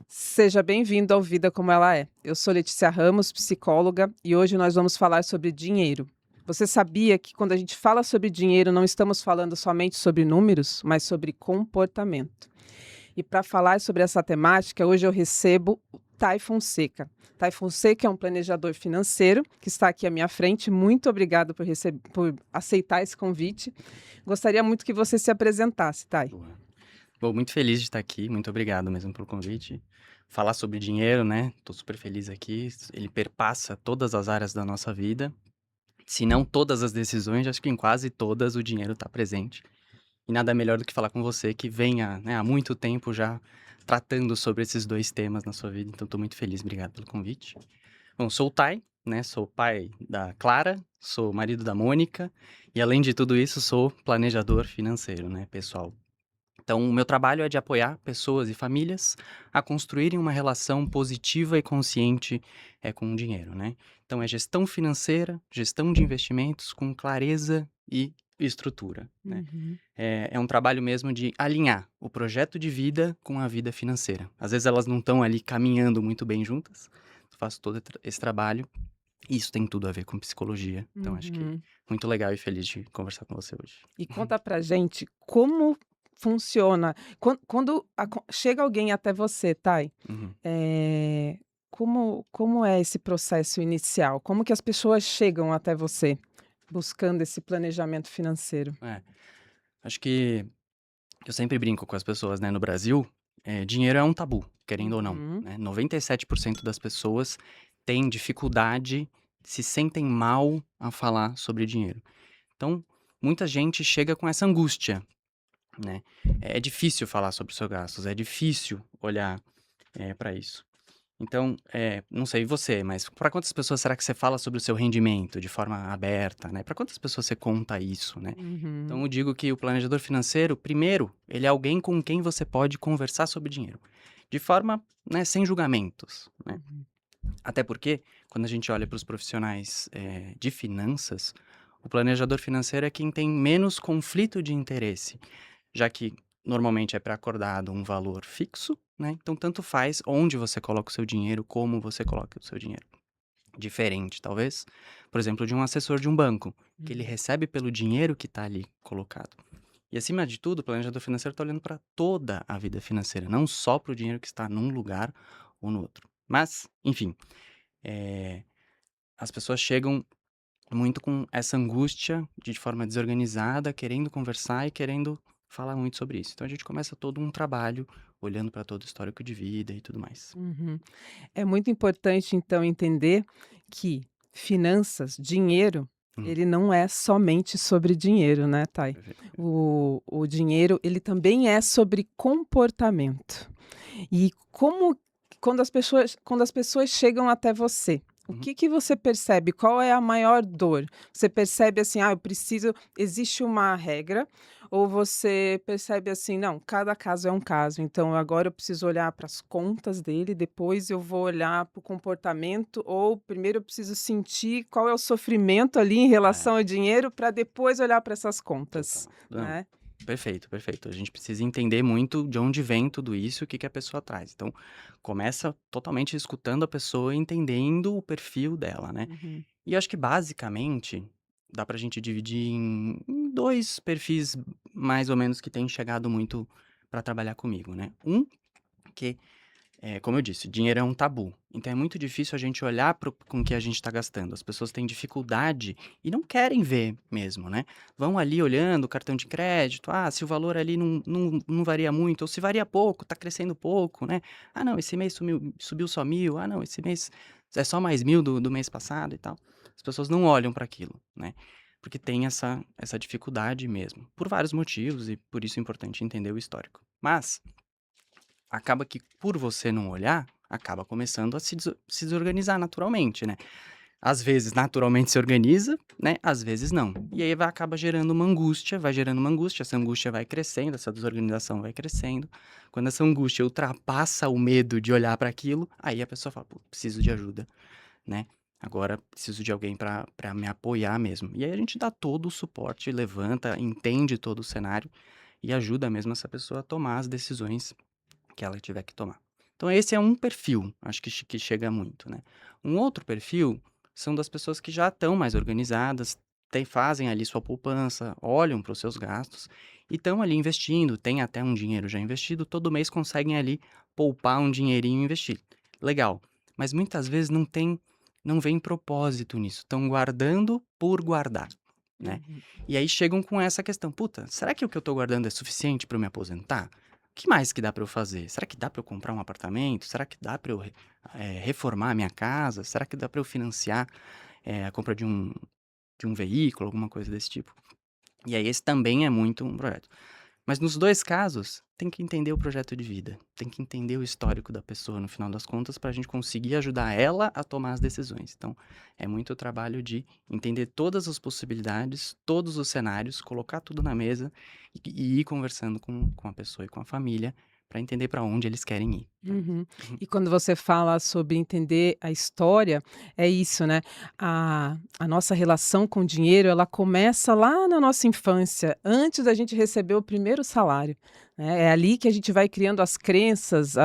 Seja bem-vindo ao Vida Como Ela É. Eu sou Letícia Ramos, psicóloga, e hoje nós vamos falar sobre dinheiro. Você sabia que quando a gente fala sobre dinheiro, não estamos falando somente sobre números, mas sobre comportamento? E para falar sobre essa temática, hoje eu recebo o Tai Fonseca. Tai Fonseca é um planejador financeiro que está aqui à minha frente. Muito obrigado por aceitar esse convite. Gostaria muito que você se apresentasse, Tai. Boa. Bom, muito feliz de estar aqui, muito obrigado mesmo pelo convite. Falar sobre dinheiro, né? Tô super feliz aqui. Ele perpassa todas as áreas da nossa vida. Se não todas as decisões, acho que em quase todas o dinheiro está presente. E nada melhor do que falar com você que vem há muito tempo já tratando sobre esses dois temas na sua vida. Então, estou muito feliz. Obrigado pelo convite. Bom, sou o Tai, né? Sou pai da Clara, sou marido da Mônica e, além de tudo isso, sou planejador financeiro, né, pessoal? Então, o meu trabalho é de apoiar pessoas e famílias a construírem uma relação positiva e consciente com o dinheiro, né? Então, é gestão financeira, gestão de investimentos com clareza e estrutura, né? Uhum. É um trabalho mesmo de alinhar o projeto de vida com a vida financeira. Às vezes elas não estão ali caminhando muito bem juntas. Eu faço todo esse trabalho e isso tem tudo a ver com psicologia. Então, acho que Uhum. muito legal e feliz de conversar com você hoje. E conta pra gente como funciona quando chega alguém até você, Thay, Uhum. eh, como é esse processo inicial? Como que as pessoas chegam até você, buscando esse planejamento financeiro? É, acho que eu sempre brinco com as pessoas, né? No Brasil, dinheiro é um tabu, querendo ou não, Uhum. né? 97% das pessoas têm dificuldade, se sentem mal a falar sobre dinheiro. Então, muita gente chega com essa angústia, né? É difícil falar sobre os seus gastos, é difícil olhar para isso. Então, não sei você, mas para quantas pessoas será que você fala sobre o seu rendimento de forma aberta, né? Para quantas pessoas você conta isso, né? Então, Uhum. eu digo que o planejador financeiro, primeiro, ele é alguém com quem você pode conversar sobre dinheiro, de forma, né, sem julgamentos, né? Uhum. Até porque, quando a gente olha para os profissionais de finanças, o planejador financeiro é quem tem menos conflito de interesse, já que normalmente é pré-acordado um valor fixo, né? Então, tanto faz onde você coloca o seu dinheiro, como você coloca o seu dinheiro. Diferente, talvez, por exemplo, de um assessor de um banco, que ele Uhum. recebe pelo dinheiro que está ali colocado. E, acima de tudo, o planejador financeiro está olhando para toda a vida financeira, não só para o dinheiro que está num lugar ou no outro. Mas, enfim, eh, as pessoas chegam muito com essa angústia de forma desorganizada, querendo conversar e querendo falar muito sobre isso. Então a gente começa todo um trabalho olhando para todo o histórico de vida e tudo mais. Uhum. É muito importante, então, entender que finanças, dinheiro, Hum, ele não é somente sobre dinheiro, né, Thay? perfeito. O dinheiro, ele também é sobre comportamento. E quando as pessoas chegam até você, o Uhum. que que você percebe? Qual é a maior dor? Você percebe assim: "Ah, eu preciso", existe uma regra, ou você percebe assim: "Não, cada caso é um caso, então agora eu preciso olhar para as contas dele, depois eu vou olhar para o comportamento", ou primeiro eu preciso sentir qual é o sofrimento ali em É, relação ao dinheiro para depois olhar para essas contas, total. Não, né? perfeito, perfeito. A gente precisa entender muito de onde vem tudo isso e o que que a pessoa traz. Então, começa totalmente escutando a pessoa, e entendendo o perfil dela, né? Uhum. E eu acho que basicamente dá pra gente dividir em dois perfis mais ou menos que têm chegado muito pra trabalhar comigo, né? Um que como eu disse, dinheiro é um tabu. Então é muito difícil a gente olhar com o que a gente está gastando. As pessoas têm dificuldade e não querem ver mesmo, né? Vão ali olhando o cartão de crédito, se o valor ali não varia muito, ou se varia pouco, está crescendo pouco, né? Ah, não, esse mês subiu só 1.000, ah, não, esse mês é só mais 1.000 do mês passado e tal. As pessoas não olham para aquilo, né? Porque tem essa dificuldade mesmo, por vários motivos, e por isso é importante entender o histórico. Mas acaba que por você não olhar, acaba começando a se desorganizar naturalmente, né. Às vezes naturalmente se organiza, né, às vezes não. E aí acaba gerando uma angústia, vai gerando uma angústia, essa angústia vai crescendo, essa desorganização vai crescendo. Quando essa angústia ultrapassa o medo de olhar para aquilo, aí a pessoa fala: "Pô, preciso de ajuda, né. Agora preciso de alguém para me apoiar mesmo". E aí a gente dá todo o suporte, levanta, entende todo o cenário e ajuda mesmo essa pessoa a tomar as decisões que ela tiver que tomar. Então esse é um perfil, acho que chega muito, né. Um outro perfil são das pessoas que já estão mais organizadas, fazem ali sua poupança, olham para os seus gastos e estão ali investindo, tem até um dinheiro já investido, todo mês conseguem ali poupar um dinheirinho e investir. Legal, mas muitas vezes não vem propósito nisso, estão guardando por guardar, né. Uhum. E aí chegam com essa questão: "Puta, será que o que eu estou guardando é suficiente para eu me aposentar? O que mais que dá para eu fazer? Será que dá para eu comprar um apartamento? Será que dá para eu reformar a minha casa? Será que dá para eu financiar, a compra de um veículo, alguma coisa desse tipo?". E aí esse também é muito um projeto. Mas nos 2 casos, tem que entender o projeto de vida, tem que entender o histórico da pessoa no final das contas para a gente conseguir ajudar ela a tomar as decisões. Então, é muito o trabalho de entender todas as possibilidades, todos os cenários, colocar tudo na mesa e ir conversando com a pessoa e com a família para entender para onde eles querem ir, né. Uhum. Uhum. E quando você fala sobre entender a história, é isso, né? A nossa relação com o dinheiro, ela começa lá na nossa infância, antes da gente receber o primeiro salário, né? É ali que a gente vai criando as crenças,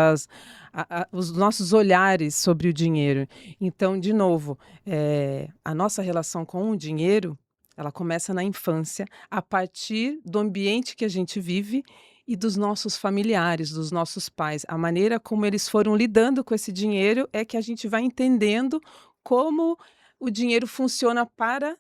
os nossos olhares sobre o dinheiro. Então, de novo, a nossa relação com o dinheiro, ela começa na infância, a partir do ambiente que a gente vive e dos nossos familiares, dos nossos pais. A maneira como eles foram lidando com esse dinheiro é que a gente vai entendendo como o dinheiro funciona para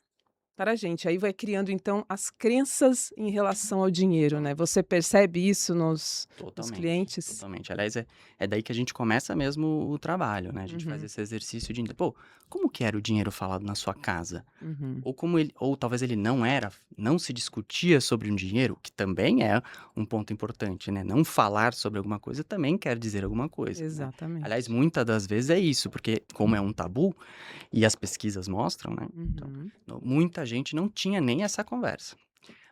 a gente. Aí vai criando, então, as crenças em relação ao dinheiro, né. Você percebe isso nos Totalmente, clientes? totalmente. Aliás, é daí que a gente começa mesmo o trabalho, né, a gente faz Uhum, esse exercício de: "Pô, como que era o dinheiro falado na sua casa?". uhum. Ou talvez ele não se discutia sobre um dinheiro, que também é um ponto importante, né, não falar sobre alguma coisa também quer dizer alguma coisa, né. Aliás, Exatamente. muita das vezes é isso, porque como é um tabu, e as pesquisas mostram, né, então, Uhum. muita gente não tinha nem essa conversa.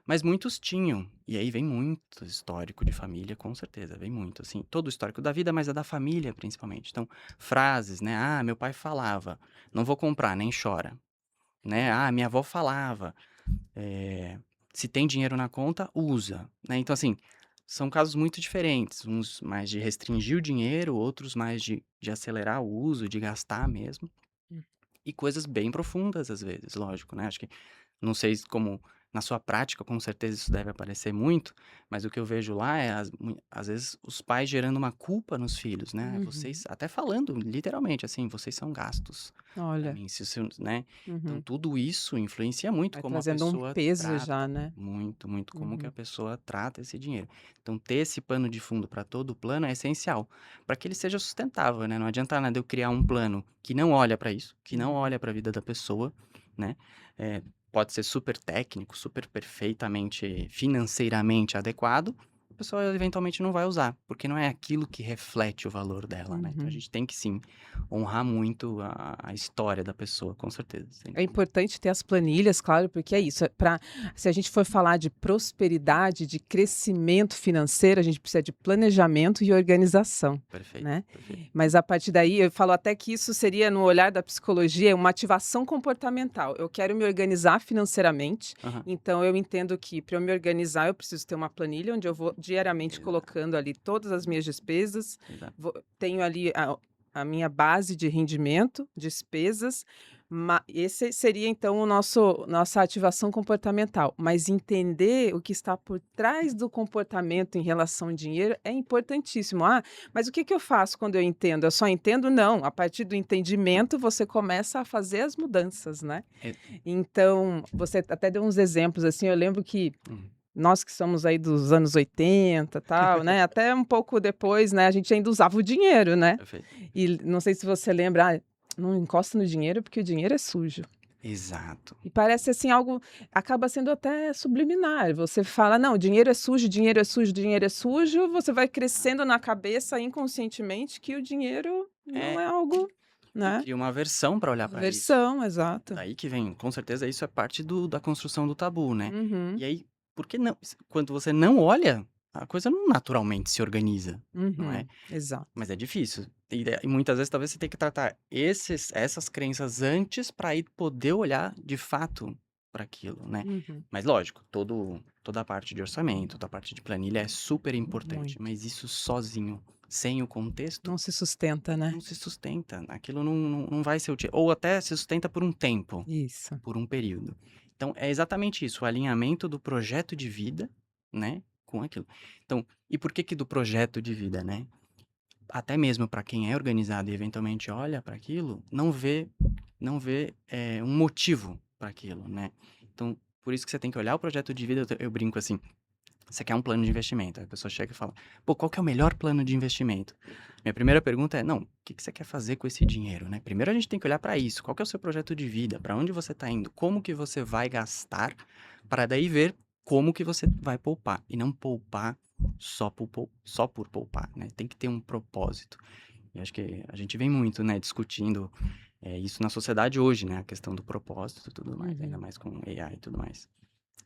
Mas muitos tinham, e aí vem muito histórico de família, com certeza, vem muito, assim, todo o histórico da vida, mas é da família principalmente. Então, frases, né, "Ah, meu pai falava, não vou comprar, nem chora", né, "Ah, minha avó falava, se tem dinheiro na conta, usa", né. Então, assim, são casos muito diferentes, uns mais de restringir o dinheiro, outros mais de acelerar o uso, de gastar mesmo, Hum. e coisas bem profundas às vezes, lógico, né, acho que não sei como na sua prática, com certeza isso deve aparecer muito, mas o que eu vejo lá é às vezes os pais gerando uma culpa nos filhos, né, "Ah, vocês", Uhum. até falando literalmente assim: "Vocês são gastos pra Olha. mim, se o seu", né. Então Uhum. tudo isso influencia muito Vai como a trazendo um pessoa peso já, trata, né. muito, muito como que a Uhum. pessoa trata esse dinheiro. Então ter esse pano de fundo para todo o plano é essencial, para que ele seja sustentável, né, não adianta nada eu criar um plano que não olha para isso, que não Uhum. olha para a vida da pessoa, né, eh pode ser super técnico, super perfeitamente financeiramente adequado, a pessoa eventualmente não vai usar, porque não é aquilo que reflete o valor dela, né. Então a Uhum. gente tem que sim, honrar muito a história da pessoa, com certeza, sem É dúvida. importante ter as planilhas, claro, porque é isso, se a gente for falar de prosperidade, de crescimento financeiro, a gente precisa de planejamento e organização, Perfeito, né. perfeito. Mas a partir daí, eu falo até que isso seria, no olhar da psicologia, uma ativação comportamental. Eu quero me organizar financeiramente, Aham. então eu entendo que para eu me organizar, eu preciso ter uma planilha onde eu vou diariamente Exato, colocando ali todas as minhas despesas, exato. tenho ali a minha base de rendimento, despesas, esse seria então o nossa ativação comportamental, mas entender o que está por trás do comportamento em relação ao dinheiro é importantíssimo. "Ah, mas o que que eu faço quando eu entendo? Eu só entendo?" Não, a partir do entendimento você começa a fazer as mudanças, né. E Então, você até deu uns exemplos, assim, eu lembro que hum, nós que somos aí dos anos 80, tal, né, até um pouco depois, né, a gente ainda usava o dinheiro, né. perfeito. E não sei se você lembra: "Ah, não encosta no dinheiro porque o dinheiro é sujo". Exato. E parece, assim, algo acaba sendo até subliminar, você fala: "Não, dinheiro é sujo, dinheiro é sujo, dinheiro é sujo", você vai crescendo na cabeça inconscientemente que o dinheiro não É, é algo, e né, cria uma aversão para olhar para isso. aversão, exato. Daí que vem, com certeza isso é parte da construção do tabu, né. Uhum, E aí, por que não quando você não olha, a coisa não naturalmente se organiza, não é? uhum, exato. Mas é difícil. E muitas vezes talvez você tenha que tratar essas crenças antes para aí poder olhar de fato para aquilo, né? Uhum. Mas lógico, toda a parte de orçamento, toda a parte de planilha é super importante, Muito. mas isso sozinho, sem o contexto, Não se sustenta, né? não se sustenta. Aquilo não vai ser útil. Ou até se sustenta por um tempo, Isso. por um período. Então, é exatamente isso, o alinhamento do projeto de vida, né, com aquilo. Então, e por que que do projeto de vida, né? Até mesmo para quem é organizado e eventualmente olha para aquilo, não vê um motivo para aquilo, né? Então, por isso que você tem que olhar o projeto de vida. Eu brinco assim, você quer um plano de investimento. Aí a pessoa chega e fala, pô, qual que é o melhor plano de investimento? Minha primeira pergunta é, não, o que que você quer fazer com esse dinheiro, né? Primeiro a gente tem que olhar para isso. Qual que é o seu projeto de vida? Para onde você está indo? Como que você vai gastar? Para daí ver como que você vai poupar. E não poupar só por poupar, né? Tem que ter um propósito. E acho que a gente vem muito, né, discutindo isso na sociedade hoje, né? A questão do propósito e tudo mais, ainda Uhum. mais com AI e tudo mais.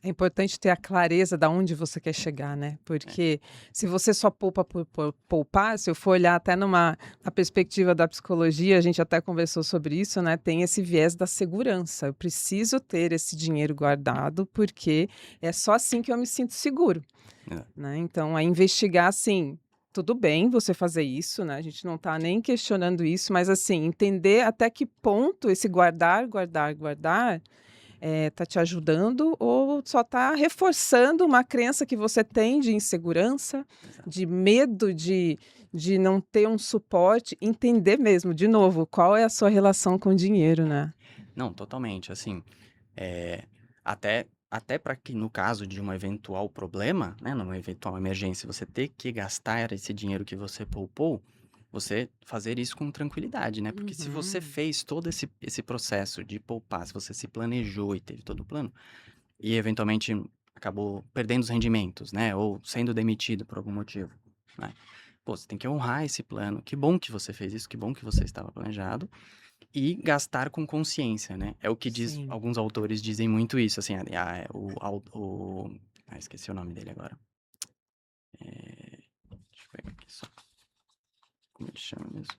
É importante ter a clareza da onde você quer chegar, né? É, Porque se você só poupa por poupar, se eu for olhar até na perspectiva da psicologia, a gente até conversou sobre isso, né? Tem esse viés da segurança. Eu preciso ter esse dinheiro guardado porque é só assim que eu me sinto seguro, é. né? Então, a investigar, assim, tudo bem você fazer isso, né? A gente não está nem questionando isso, mas assim, entender até que ponto esse guardar, guardar, guardar tá te ajudando ou só está reforçando uma crença que você tem de insegurança, Exato. de medo de não ter um suporte, entender mesmo, de novo, qual é a sua relação com o dinheiro, né? Não, totalmente. Assim, é, até para que no caso de um eventual problema, né, numa eventual emergência, você ter que gastar esse dinheiro que você poupou, você fazer isso com tranquilidade, né? Porque se você Uhum. fez todo esse processo de poupar, se você se planejou e teve todo o plano, e eventualmente acabou perdendo os rendimentos, né? Ou sendo demitido por algum motivo, né? Pô, você tem que honrar esse plano. Que bom que você fez isso, que bom que você estava planejado. E gastar com consciência, né? É o que Sim. alguns autores dizem muito isso, assim, esqueci o nome dele agora. Deixa eu pegar aqui só. Como ele chama mesmo?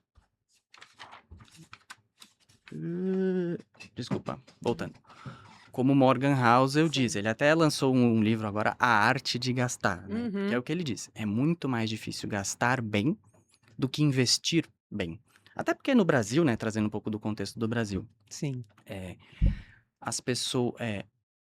Desculpa, voltando. Como Morgan Housel diz, Sim. ele até lançou um livro agora, A Arte de Gastar, né? Que é Uhum. o que ele diz. É muito mais difícil gastar bem do que investir bem. Até porque no Brasil, né, trazendo um pouco do contexto do Brasil, Sim. é, as pessoas,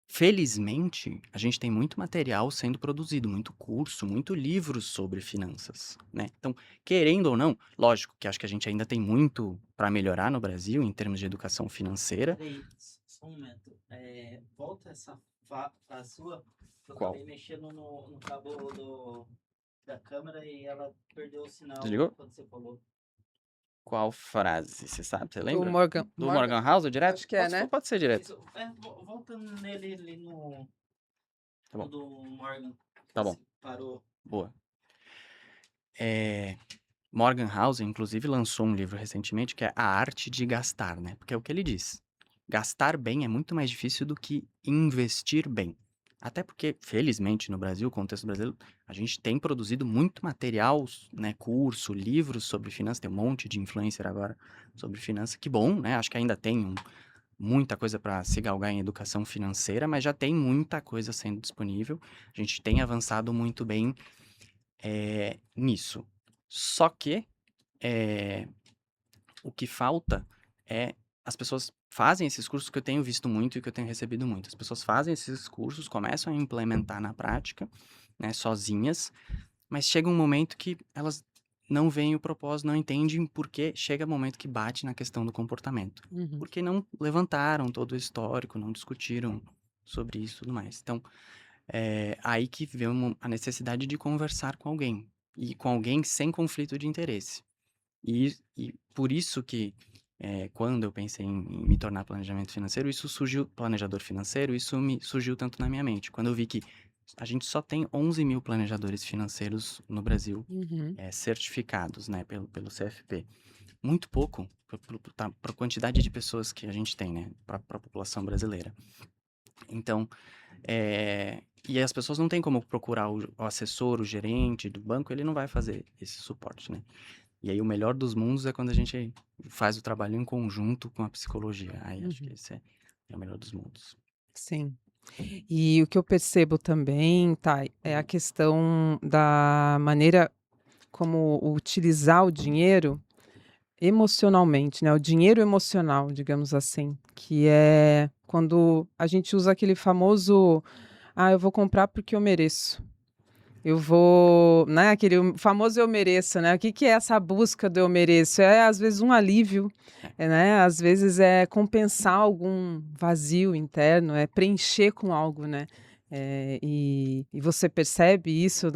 felizmente, a gente tem muito material sendo produzido, muito curso, muito livro sobre finanças, né? Então, querendo ou não, lógico que acho que a gente ainda tem muito para melhorar no Brasil em termos de educação financeira. Peraí, só um momento. Volta essa a sua, que eu Qual? acabei mexendo no cabo da câmera e ela perdeu o sinal Desligou? quando você falou. Qual frase? Você sabe? Você Do lembra? Morgan. Do Morgan? Morgan Housel direto? Acho que é, Pode, né? pode ser direto. Isso, volta nele ali Tá no bom, do Morgan, tá que bom. você parou. Boa. Morgan Housel, inclusive, lançou um livro recentemente que é A Arte de Gastar, né? Porque é o que ele diz. Gastar bem é muito mais difícil do que investir bem. Até porque, felizmente, no Brasil, o contexto brasileiro, a gente tem produzido muito material, né? Curso, livros sobre finanças. Tem um monte de influencer agora sobre finanças. Que bom, né? Acho que ainda tem muita coisa para se galgar em educação financeira, mas já tem muita coisa sendo disponível. A gente tem avançado muito bem nisso. Só que é, o que falta é as pessoas fazem esses cursos que eu tenho visto muito e que eu tenho recebido muito. As pessoas fazem esses cursos, começam a implementar na prática, né, sozinhas, mas chega um momento que elas não veem o propósito, não entendem por que chega um momento que bate na questão do comportamento. Uhum. Porque não levantaram todo o histórico, não discutiram sobre isso e tudo mais. Então, é aí que vem a necessidade de conversar com alguém. E com alguém sem conflito de interesse. E por isso que, quando eu pensei em me tornar planejamento financeiro, isso surgiu, planejador financeiro, isso me surgiu tanto na minha mente. Quando eu vi que a gente só tem 11 mil planejadores financeiros no Brasil, Uhum. certificados, né, pelo CFP. Muito pouco para a quantidade de pessoas que a gente tem, né, para a população brasileira. Então, e as pessoas não têm como procurar o assessor, o gerente do banco, ele não vai fazer esse suporte, né? E aí o melhor dos mundos é quando a gente faz o trabalho em conjunto com a psicologia. Aí acho que Uhum. esse é o melhor dos mundos. Sim. E o que eu percebo também, tá, é a Uhum. questão da maneira como utilizar o dinheiro emocionalmente, né, o dinheiro emocional, digamos assim, que é quando a gente usa aquele famoso: "Ah, eu vou comprar porque eu mereço". Eu vou, né, aquele famoso "eu mereço", né. O que que é essa busca do "eu mereço"? É, às vezes, um alívio, É, né, às vezes é compensar algum vazio interno, é preencher com algo, né. E você percebe isso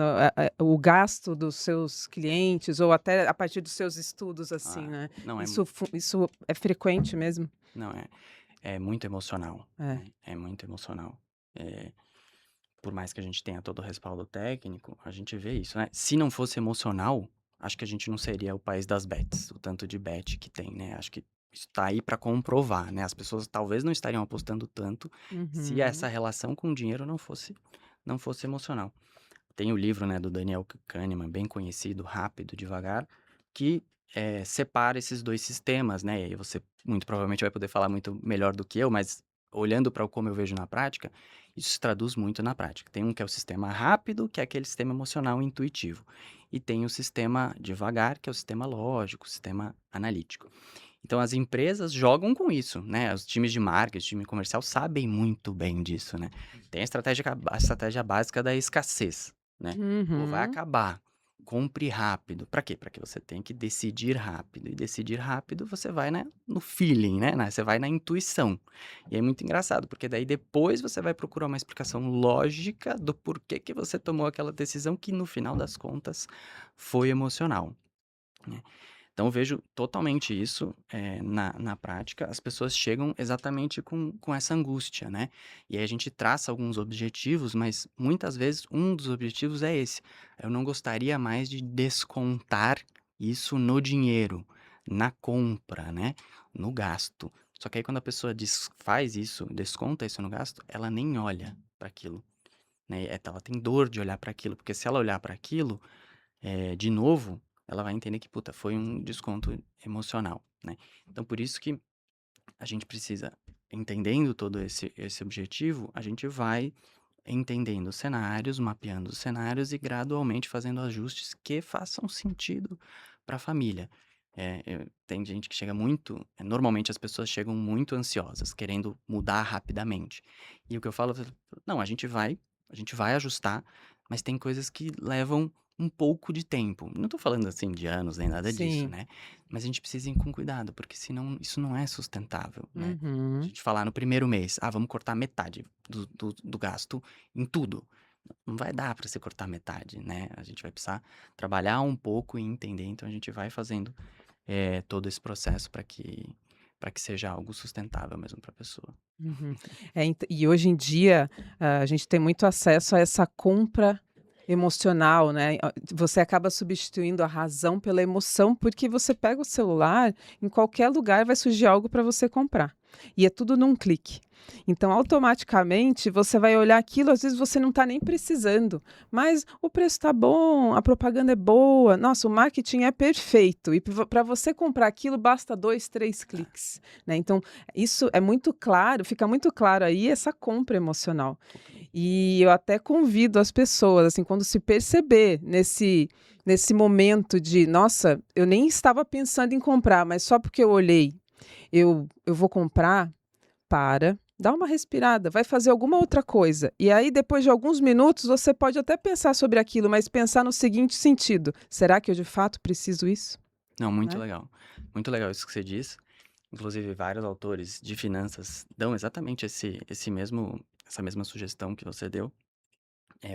o gasto dos seus clientes ou até a partir dos seus estudos, assim, ah, né. não é, Isso é frequente mesmo? não é, é muito emocional, É. né? É muito emocional. É, por mais que a gente tenha todo o respaldo técnico, a gente vê isso, né? Se não fosse emocional, acho que a gente não seria o país das bets, o tanto de bet que tem, né? Acho que isso tá aí pra comprovar, né? As pessoas talvez não estariam apostando tanto se essa Uhum. relação com o dinheiro não fosse emocional. Tem o livro, né, do Daniel Kahneman, bem conhecido, Rápido, Devagar, que separa esses dois sistemas, né? E aí você muito provavelmente vai poder falar muito melhor do que eu, mas olhando para como eu vejo na prática, isso se traduz muito na prática. Tem um que é o sistema rápido, que é aquele sistema emocional e intuitivo. E tem o sistema devagar, que é o sistema lógico, o sistema analítico. Então as empresas jogam com isso, né? Os times de marketing, time comercial sabem muito bem disso, né? Tem a estratégia básica da escassez, né? Pô, vai Uhum. acabar. Compre rápido. Pra quê? Pra que você tenha que decidir rápido. E decidir rápido, você vai, né, no feeling, né? Você vai na intuição. E é muito engraçado, porque daí depois você vai procurar uma explicação lógica do porquê que você tomou aquela decisão que no final das contas foi emocional, né? Então eu vejo totalmente isso, na prática, as pessoas chegam exatamente com essa angústia, né. E aí a gente traça alguns objetivos, mas muitas vezes um dos objetivos é esse: "Eu não gostaria mais de descontar isso no dinheiro, na compra, né, no gasto". Só que aí quando a pessoa faz isso, desconta isso no gasto, ela nem olha para aquilo, né, ela tem dor de olhar para aquilo, porque se ela olhar para aquilo, de novo, ela vai entender que, puta, foi um desconto emocional, né. Então por isso que a gente precisa, entendendo todo esse objetivo, a gente vai entendendo os cenários, mapeando os cenários e gradualmente fazendo ajustes que façam sentido para a família. Tem gente que chega muito, normalmente as pessoas chegam muito ansiosas, querendo mudar rapidamente. E o que eu falo, não, a gente vai ajustar, mas tem coisas que levam um pouco de tempo. Não tô falando assim de anos nem nada disso, Sim. né? Mas a gente precisa ir com cuidado, porque senão isso não é sustentável, né? A Uhum. gente falar no primeiro mês, vamos cortar metade do gasto em tudo. Não vai dar para você cortar metade, né? A gente vai precisar trabalhar um pouco e entender, então a gente vai fazendo todo esse processo para que seja algo sustentável mesmo para a pessoa. Uhum. E hoje em dia, a gente tem muito acesso a essa compra emocional, né, você acaba substituindo a razão pela emoção, porque você pega o celular, em qualquer lugar vai surgir algo para você comprar, e é tudo num clique. Então, automaticamente, você vai olhar aquilo, às vezes você não está nem precisando, mas o preço está bom, a propaganda é boa, nossa, o marketing é perfeito, e para você comprar aquilo basta 2, 3 cliques, né, então isso é muito claro, fica muito claro aí essa compra emocional. Totalmente. E eu até convido as pessoas, assim, quando se perceber nesse momento de: "Nossa, eu nem estava pensando em comprar, mas só porque eu olhei, eu vou comprar", para, dá uma respirada, vai fazer alguma outra coisa. E aí, depois de alguns minutos, você pode até pensar sobre aquilo, mas pensar no seguinte sentido: "Será que eu de fato preciso isso?", Não, muito né? legal. Muito legal isso que você diz. Inclusive, vários autores de finanças dão exatamente essa mesma sugestão que você deu.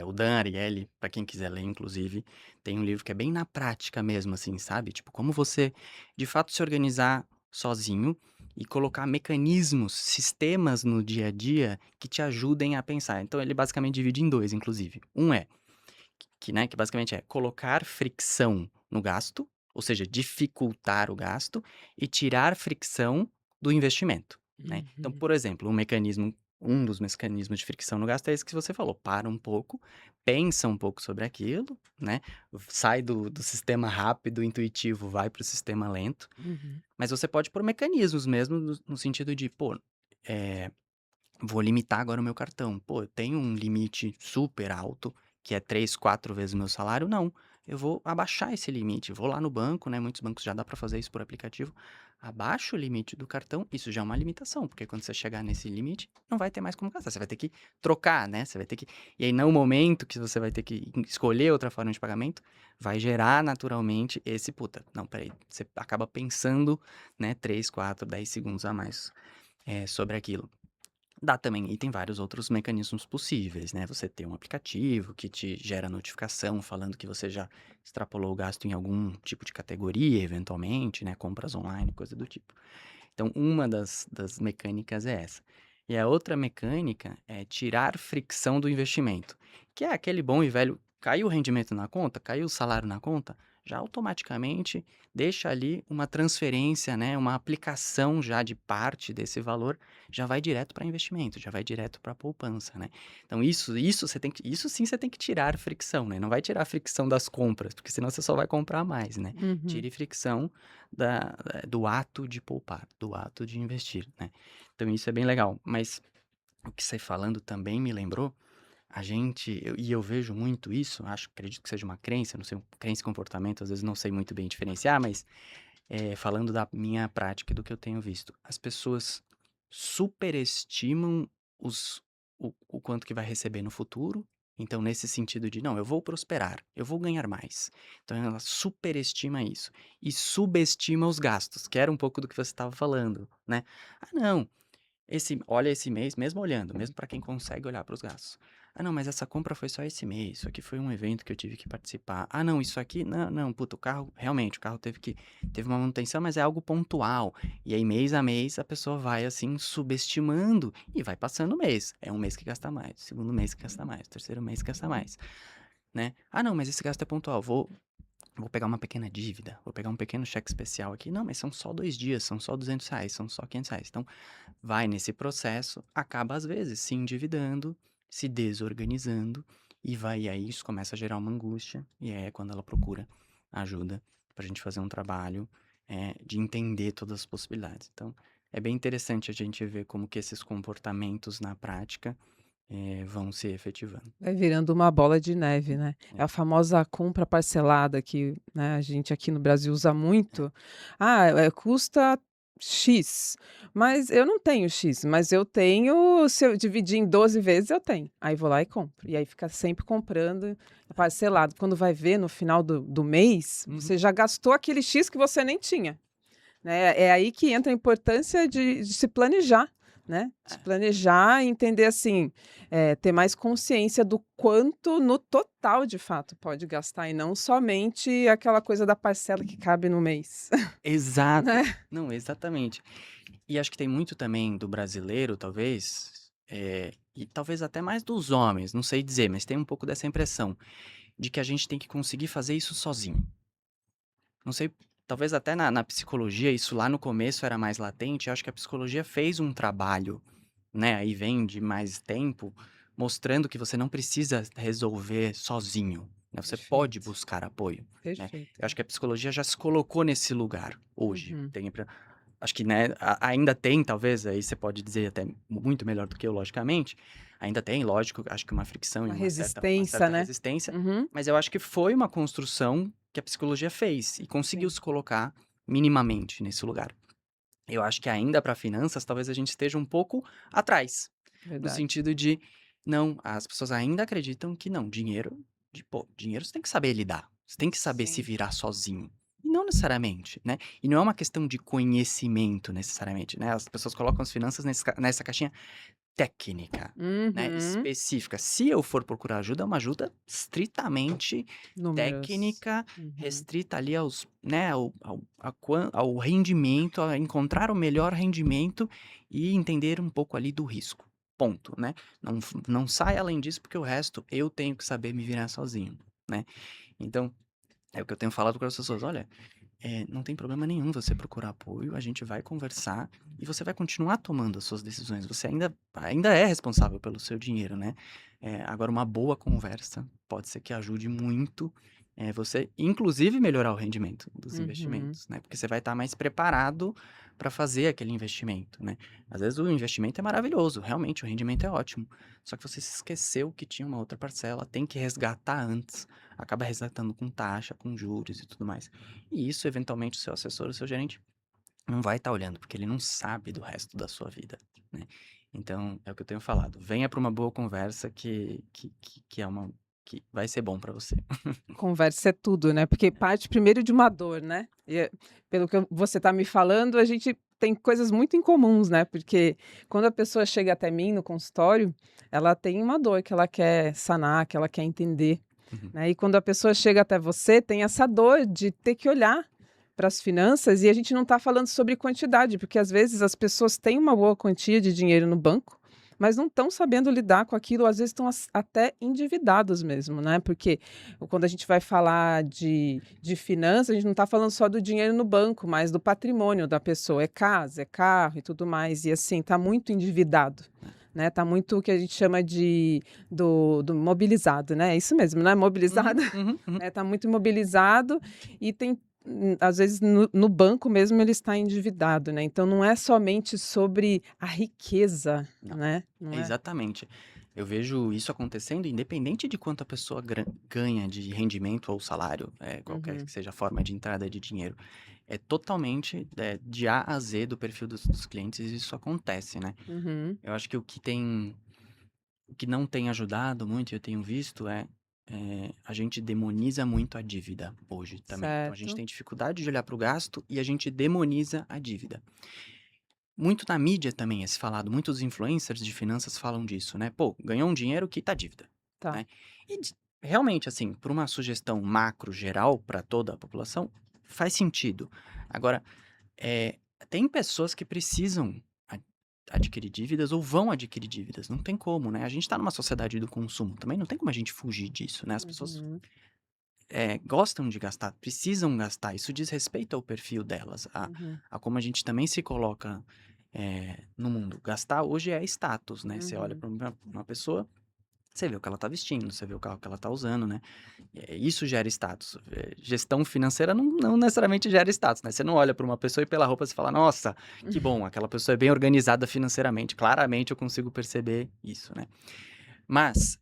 O Dan Ariely, para quem quiser ler, inclusive, tem um livro que é bem na prática mesmo, assim, sabe? Tipo, como você, de fato, se organizar sozinho e colocar mecanismos, sistemas no dia a dia que te ajudem a pensar. Então, ele basicamente divide em dois, inclusive. Um é que basicamente é colocar fricção no gasto, ou seja, dificultar o gasto e tirar fricção do investimento, né. Então, Uhum. por exemplo, um dos mecanismos de fricção no gasto é esse que você falou, para um pouco, pensa um pouco sobre aquilo, né, sai do sistema rápido, intuitivo, vai para o sistema lento, Uhum. mas você pode pôr mecanismos mesmo no sentido de, pô, eh vou limitar agora o meu cartão. Pô, eu tenho um limite super alto, que é 3, 4 vezes o meu salário. Não, eu vou abaixar esse limite. Vou lá no banco, né? Muitos bancos já dá para fazer isso por aplicativo. Abaixo o limite do cartão, isso já é uma limitação, porque quando você chegar nesse limite, não vai ter mais como gastar. Você vai ter que trocar, né? Você vai ter que. E aí, no momento que você vai ter que escolher outra forma de pagamento, vai gerar naturalmente esse puta. Não, peraí. Você acaba pensando, né? 3, 4, 10 segundos a mais sobre aquilo. Dá também, e tem vários outros mecanismos possíveis, né? Você ter um aplicativo que te gera notificação falando que você já extrapolou o gasto em algum tipo de categoria, eventualmente, né? Compras online, coisa do tipo. Então, uma das mecânicas é essa. E a outra mecânica é tirar fricção do investimento, que é aquele bom e velho, caiu o rendimento na conta, caiu o salário na conta, já automaticamente deixa ali uma transferência, né, uma aplicação já de parte desse valor, já vai direto para investimento, já vai direto para poupança, né? Então isso sim você tem que tirar fricção, né? Não vai tirar a fricção das compras, porque senão você só vai comprar mais, né? Uhum. Tire fricção do ato de poupar, do ato de investir, né? Então isso é bem legal. Mas o que você falando também me lembrou, eu vejo muito isso, acredito que seja uma crença, não sei, crença e comportamento, às vezes não sei muito bem diferenciar, mas falando da minha prática e do que eu tenho visto, as pessoas superestimam o quanto que vai receber no futuro. Então, nesse sentido de, não, eu vou prosperar, eu vou ganhar mais. Então, ela superestima isso. E subestima os gastos, que era um pouco do que você estava falando, né? Ah, não, olha esse mês, mesmo olhando, mesmo para quem consegue olhar para os gastos. Ah, não, mas essa compra foi só esse mês. Isso aqui foi um evento que eu tive que participar. Ah, não, isso aqui, não, não, puta, realmente, o carro teve uma manutenção, mas é algo pontual. E aí, mês a mês, a pessoa vai, assim, subestimando e vai passando o mês. É um mês que gasta mais, segundo mês que gasta mais, terceiro mês que gasta mais, né? Ah, não, mas esse gasto é pontual, vou pegar uma pequena dívida, vou pegar um pequeno cheque especial aqui. Não, mas são só 2 dias, são só R$ 200, são só R$ 500. Então, vai nesse processo, acaba às vezes se endividando, se desorganizando, e aí isso começa a gerar uma angústia, e é quando ela procura ajuda pra gente fazer um trabalho de entender todas as possibilidades. Então, é bem interessante a gente ver como que esses comportamentos na prática vão se efetivando. Vai virando uma bola de neve, né. É É, a famosa compra parcelada que, né, a gente aqui no Brasil usa é, muito. "Ah, custa X", mas eu não tenho X, mas eu tenho, se eu dividir em 12 vezes, eu tenho. Aí vou lá e compro. E aí fica sempre comprando parcelado. Quando vai ver no final do mês, uhum, você já gastou aquele X que você nem tinha. Né, é aí que entra a importância de se planejar, né, se é. planejar e entender, assim, ter mais consciência do quanto no total, de fato, pode gastar e não somente aquela coisa da parcela que cabe no mês, Exato. né. Não, exatamente. E acho que tem muito também do brasileiro, talvez, e talvez até mais dos homens, não sei dizer, mas tem um pouco dessa impressão de que a gente tem que conseguir fazer isso sozinho. Não sei, talvez até na psicologia, isso lá no começo era mais latente. Eu acho que a psicologia fez um trabalho, né? Aí vem de mais tempo, mostrando que você não precisa resolver sozinho, né? Você pode Perfeito, buscar apoio, né? perfeito. Eu acho que a psicologia já se colocou nesse lugar hoje. Uhum. Acho que, né, ainda tem, talvez, aí você pode dizer até muito melhor do que eu, logicamente. Ainda tem, lógico, acho que uma fricção e Uma uma resistência, certa né. resistência, Uhum. mas eu acho que foi uma construção que a psicologia fez e conseguiu Sim, se colocar minimamente nesse lugar. Eu acho que ainda para finanças, talvez a gente esteja um pouco atrás, no verdade. sentido de, não, as pessoas ainda acreditam que não, dinheiro você tem que saber lidar, você tem que saber se Sim. virar sozinho. E não necessariamente, né? E não é uma questão de conhecimento necessariamente, né? As pessoas colocam as finanças nessa caixinha técnica, né? Uhum. Específica. Se eu for procurar ajuda, é uma ajuda estritamente Números. técnica, Uhum. restrita ali né, ao rendimento, a encontrar o melhor rendimento e entender um pouco ali do risco. Ponto, né? Não sai além disso, porque o resto eu tenho que saber me virar sozinho, né? Então, é o que eu tenho falado com as pessoas. Olha, não tem problema nenhum você procurar apoio, a gente vai conversar e você vai continuar tomando as suas decisões. Você ainda é responsável pelo seu dinheiro, né? Agora, uma boa conversa pode ser que ajude muito é você, inclusive, melhorar o rendimento dos Uhum. investimentos, né? Porque você vai estar mais preparado para fazer aquele investimento, né? Às vezes o investimento é maravilhoso, realmente o rendimento é ótimo. Só que você se esqueceu que tinha uma outra parcela, tem que resgatar antes, acaba resgatando com taxa, com juros e tudo mais. E isso, eventualmente, o seu assessor, o seu gerente não vai estar olhando, porque ele não sabe do resto da sua vida, né? Então, é o que eu tenho falado. Venha para uma boa conversa que é uma que vai ser bom para você. Conversa é tudo, né, porque parte primeiro de uma dor, né, pelo que você está me falando, a gente tem coisas muito incomuns, né, porque quando a pessoa chega até mim no consultório, ela tem uma dor que ela quer sanar, que ela quer entender, Uhum. né, e quando a pessoa chega até você, tem essa dor de ter que olhar para as finanças e a gente não está falando sobre quantidade, porque às vezes as pessoas têm uma boa quantia de dinheiro no banco, mas não estão sabendo lidar com aquilo, às vezes estão até endividados mesmo, né, porque quando a gente vai falar de finanças, a gente não está falando só do dinheiro no banco, mas do patrimônio da pessoa, é casa, é carro e tudo mais, e assim, está muito endividado, né? Tá muito o que a gente chama do mobilizado, né? É isso mesmo, né? Mobilizado, Uhum. né? Tá muito imobilizado e tem, às vezes, no banco mesmo ele está endividado, né? Então não é somente sobre a riqueza, Não, né? Não é? exatamente. Eu vejo isso acontecendo independente de quanto a pessoa ganha de rendimento ou salário, qualquer Uhum, que seja a forma de entrada de dinheiro. É totalmente de A a Z do perfil dos clientes, isso acontece, né? uhum, Eu acho que o que não tem ajudado muito, eu tenho visto, a gente demoniza muito a dívida hoje também. Então a gente certo. tem dificuldade de olhar para o gasto e a gente demoniza a dívida. Muito na mídia também é se falado, muitos influencers de finanças falam disso, né? Pô, ganhou um dinheiro, quita a dívida, Tá. né? E realmente, assim, por uma sugestão macro geral para toda a população, faz sentido. Agora, é, tem pessoas que precisam adquirir dívidas ou vão adquirir dívidas. Não tem como, né? A gente está numa sociedade do consumo. Também não tem como a gente fugir disso, né? As pessoas Uhum, gostam de gastar, precisam gastar. Isso diz respeito ao perfil delas, uhum, a como a gente também se coloca no mundo. Gastar hoje é status, né? Você olha uhum. para uma pessoa, você vê o que ela tá vestindo, você vê o carro que ela tá usando, né? Isso gera status. Gestão financeira não necessariamente gera status, né? Você não olha para uma pessoa e pela roupa você fala, nossa, que bom, aquela pessoa é bem organizada financeiramente. Claramente eu consigo perceber isso, né? Mas,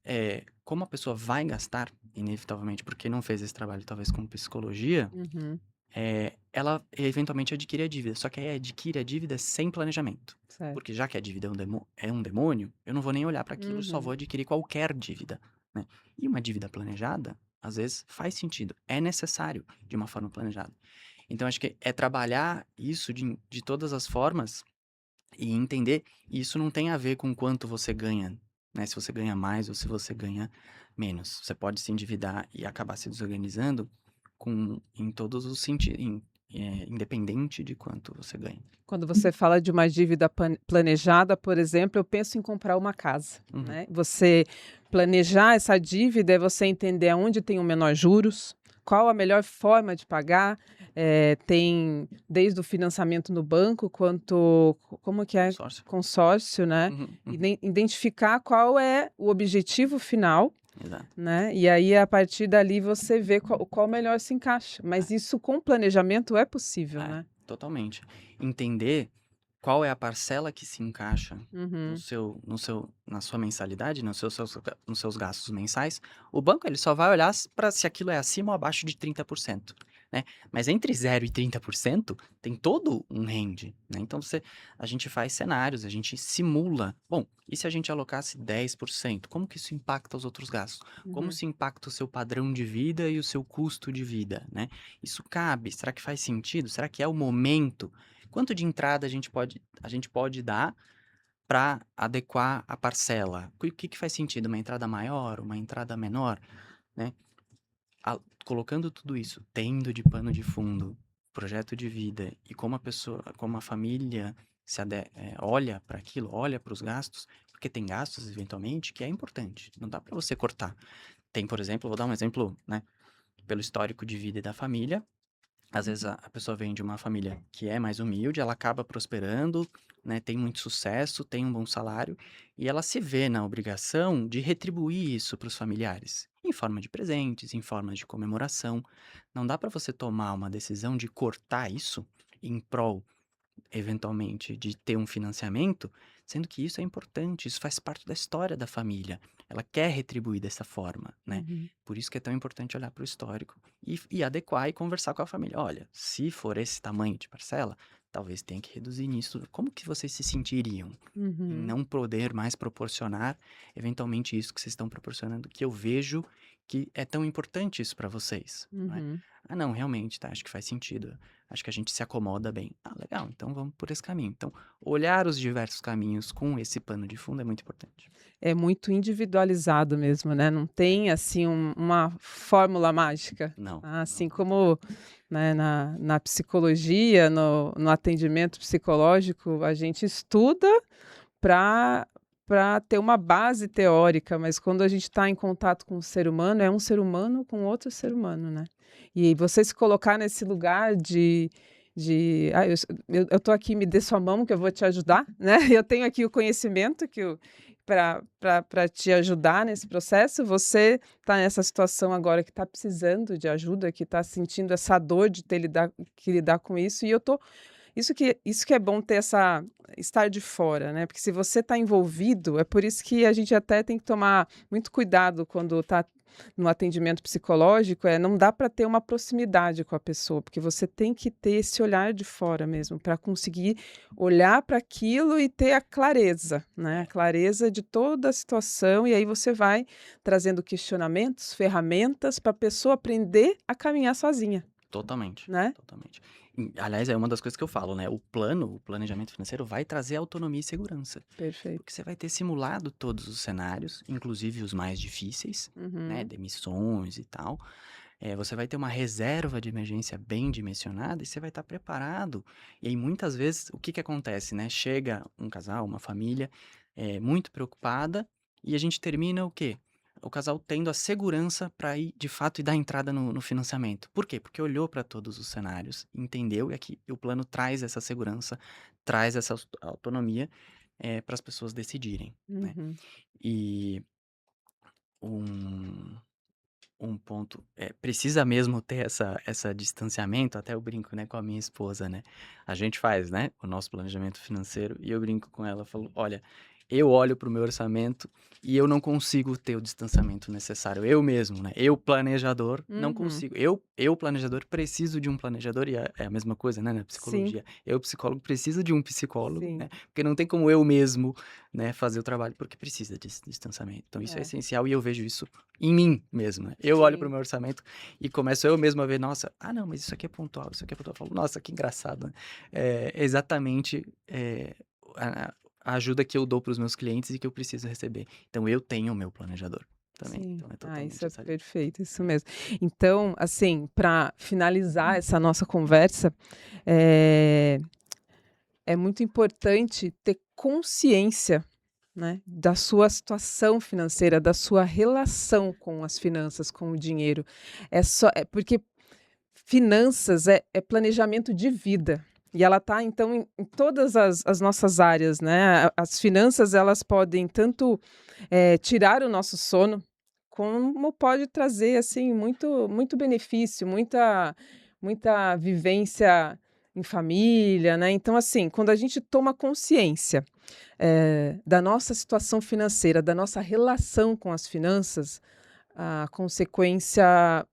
como a pessoa vai gastar, inevitavelmente, porque não fez esse trabalho, talvez com psicologia, Uhum, ela eventualmente adquire a dívida. Só que aí adquire a dívida sem planejamento. Porque certo. já que a dívida é um demônio, eu não vou nem olhar para aquilo, só vou Uhum, adquirir qualquer dívida, né? E uma dívida planejada, às vezes, faz sentido. É necessário de uma forma planejada. Então, acho que é trabalhar isso de todas as formas e entender, e isso não tem a ver com quanto você ganha, né? Se você ganha mais ou se você ganha menos. Você pode se endividar e acabar se desorganizando em todos os sentidos, independente de quanto você ganha. quando você fala de uma dívida planejada, por exemplo, eu penso em comprar uma casa, Uhum, né. Você planejar essa dívida é você entender aonde tem o menor juros, qual a melhor forma de pagar, tem desde o financiamento no banco quanto como que é? consórcio. Consórcio, né. Uhum, Identificar qual é o objetivo final, exato. né, e aí a partir dali você vê qual melhor se encaixa, mas isso com planejamento é possível, né. Totalmente. Entender qual é a parcela que se encaixa Uhum, na sua mensalidade, nos seus gastos mensais. O banco ele só vai olhar para se aquilo é acima ou abaixo de 30%, né? Mas entre 0 e 30% tem todo um range, né? Então a gente faz cenários, a gente simula. Bom, e se a gente alocasse 10%? Como que isso impacta os outros gastos? Como uhum. se impacta o seu padrão de vida e o seu custo de vida, né? Isso cabe? Será que faz sentido? Será que é o momento? Quanto de entrada a gente pode dar para adequar a parcela? O que faz sentido? Uma entrada maior, uma entrada menor, né? Colocando tudo isso, tendo de pano de fundo projeto de vida e como a família olha para aquilo, olha para os gastos, porque tem gastos eventualmente que é importante, não dá para você cortar. Tem, por exemplo, vou dar um exemplo, né, pelo histórico de vida da família, Às vezes a pessoa vem de uma família que é mais humilde, ela acaba prosperando, né, tem muito sucesso, tem um bom salário, e ela se vê na obrigação de retribuir isso para os familiares, em forma de presentes, em forma de comemoração. Não dá para você tomar uma decisão de cortar isso em prol, eventualmente, de ter um financiamento, sendo que isso é importante, isso faz parte da história da família. Ela quer retribuir dessa forma, né? Uhum. Por isso que é tão importante olhar para o histórico e adequar e conversar com a família. Olha, se for esse tamanho de parcela, talvez tenha que reduzir nisso. Como que vocês se sentiriam em Uhum. não poder mais proporcionar, eventualmente, isso que vocês estão proporcionando, que eu vejo que é tão importante isso para vocês, não é? Uhum. Ah, não, realmente, tá, acho que faz sentido. Acho que a gente se acomoda bem. Ah, legal, então vamos por esse caminho. Então, olhar os diversos caminhos com esse pano de fundo é muito importante. É muito individualizado mesmo, né, não É, tem, assim, uma fórmula mágica. não, Assim não. como, né, na psicologia, no atendimento psicológico, a gente estuda para ter uma base teórica, mas quando a gente está em contato com o ser humano, é um ser humano com outro ser humano, né. E você se colocar nesse lugar de: "Ah, eu tô aqui, me dê sua mão que eu vou te ajudar", né, eu tenho aqui o conhecimento que para te ajudar nesse processo, você está nessa situação agora que está precisando de ajuda, que está sentindo essa dor de ter que lidar com isso, e eu tô isso que é bom ter essa estar de fora, né, porque se você está envolvido, é por isso que a gente até tem que tomar muito cuidado quando está no atendimento psicológico, não dá para ter uma proximidade com a pessoa, porque você tem que ter esse olhar de fora mesmo, para conseguir olhar para aquilo e ter a clareza, né, a clareza de toda a situação, e aí você vai trazendo questionamentos, ferramentas para a pessoa aprender a caminhar sozinha, Totalmente, né. totalmente. Aliás, é uma das coisas que eu falo, né? O planejamento financeiro vai trazer autonomia e segurança. Perfeito. Porque você vai ter simulado todos os cenários, inclusive os mais difíceis, né? Uhum. Demissões e tal. Você vai ter uma reserva de emergência bem dimensionada e você vai estar preparado. E aí, muitas vezes, o que que acontece, né? Chega um casal, uma família, muito preocupada e a gente termina o quê? O casal tendo a segurança para ir, de fato, e dar entrada no financiamento. Por quê? Porque olhou para todos os cenários, entendeu, e aqui o plano traz essa segurança, traz essa autonomia para as pessoas decidirem, né? Uhum. E um, um ponto, precisa mesmo ter essa distanciamento, até eu brinco, né, com a minha esposa, né? A gente faz, né, o nosso planejamento financeiro e eu brinco com ela, falo, olha, eu olho para o meu orçamento e eu não consigo ter o distanciamento necessário, eu mesmo, né? Eu, planejador, não Uhum. consigo. Eu planejador, preciso de um planejador e é a mesma coisa, né, na Sim, psicologia. Eu, psicólogo, preciso de um psicólogo, sim. né? Porque não tem como eu mesmo, né, fazer o trabalho, porque precisa desse distanciamento. Então, isso é É, essencial e eu vejo isso em mim mesmo, né? Eu olho para o sim. meu orçamento e começo eu mesmo a ver, nossa, não, mas isso aqui é pontual, isso aqui é pontual. Eu falo, nossa, que engraçado, né? Exatamente a, a ajuda que eu dou para os meus clientes e que eu preciso receber. Então, eu tenho o meu planejador também. Sim. Então, é Ah, isso totalmente é essa linha. perfeito, isso mesmo. Então, assim, para finalizar essa nossa conversa, eh, é muito importante ter consciência, né, da sua situação financeira, da sua relação com as finanças, com o dinheiro. É porque finanças é planejamento de vida. E ela está, então, em todas as nossas áreas, né? As finanças, elas podem tanto tirar o nosso sono, como pode trazer, assim, muito benefício, muita vivência em família, né? Então, assim, quando a gente toma consciência da nossa situação financeira, da nossa relação com as finanças, a consequência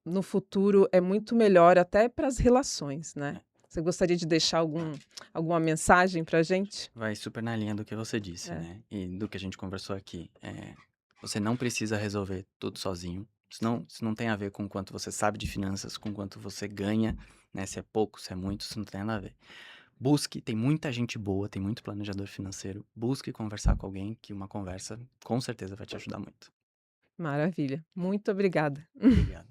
no futuro é muito melhor até para as relações, né. Você gostaria de deixar alguma mensagem para a gente? Vai super na linha do que você disse, É. né? E do que a gente conversou aqui. Você não precisa resolver tudo sozinho. Isso não tem a ver com quanto você sabe de finanças, com quanto você ganha, né? Se é pouco, se é muito, isso não tem nada a ver. Busque, tem muita gente boa, tem muito planejador financeiro. Busque conversar com alguém, que uma conversa com certeza vai te ajudar muito. Maravilha. Muito obrigada. Obrigado.